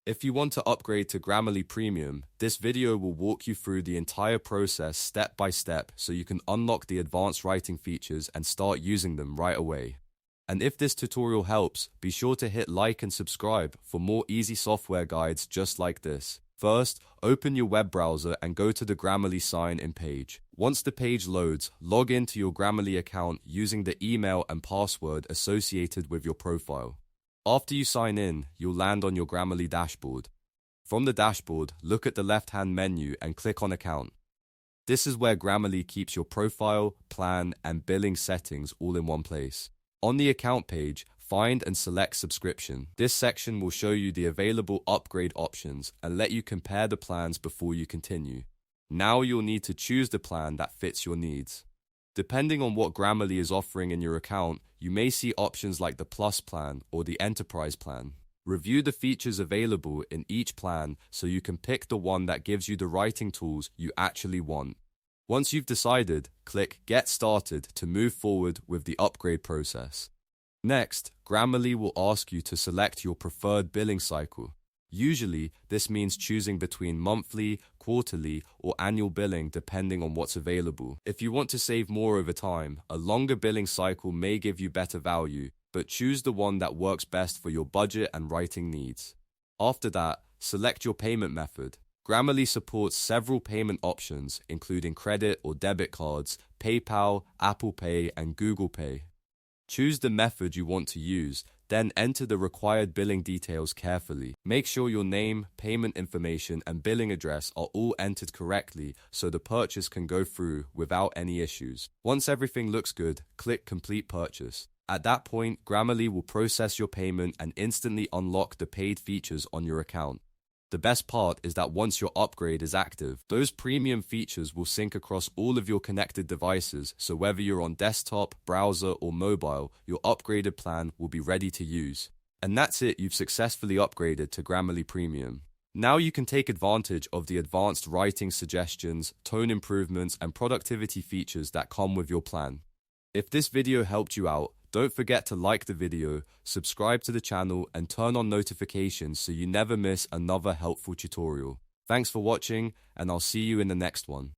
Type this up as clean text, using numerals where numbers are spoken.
If you want to upgrade to Grammarly Premium, this video will walk you through the entire process step by step so you can unlock the advanced writing features and start using them right away. And if this tutorial helps, be sure to hit like and subscribe for more easy software guides just like this. First, open your web browser and go to the Grammarly sign-in page. Once the page loads, log into your Grammarly account using the email and password associated with your profile. After you sign in, you'll land on your Grammarly dashboard. From the dashboard, look at the left-hand menu and click on Account. This is where Grammarly keeps your profile, plan, and billing settings all in one place. On the account page, find and select Subscription. This section will show you the available upgrade options and let you compare the plans before you continue. Now you'll need to choose the plan that fits your needs. Depending on what Grammarly is offering in your account, you may see options like the Plus plan or the Enterprise plan. Review the features available in each plan so you can pick the one that gives you the writing tools you actually want. Once you've decided, click Get Started to move forward with the upgrade process. Next, Grammarly will ask you to select your preferred billing cycle. Usually, this means choosing between monthly, quarterly, or annual billing depending on what's available. If you want to save more over time, a longer billing cycle may give you better value, but choose the one that works best for your budget and writing needs. After that, select your payment method. Grammarly supports several payment options, including credit or debit cards, PayPal, Apple Pay, and Google Pay. Choose the method you want to use, then enter the required billing details carefully. Make sure your name, payment information, and billing address are all entered correctly so the purchase can go through without any issues. Once everything looks good, click Complete Purchase. At that point, Grammarly will process your payment and instantly unlock the paid features on your account. The best part is that once your upgrade is active, those premium features will sync across all of your connected devices, so whether you're on desktop, browser, or mobile, your upgraded plan will be ready to use. And that's it, you've successfully upgraded to Grammarly Premium. Now you can take advantage of the advanced writing suggestions, tone improvements, and productivity features that come with your plan. If this video helped you out, don't forget to like the video, subscribe to the channel, and turn on notifications so you never miss another helpful tutorial. Thanks for watching, and I'll see you in the next one.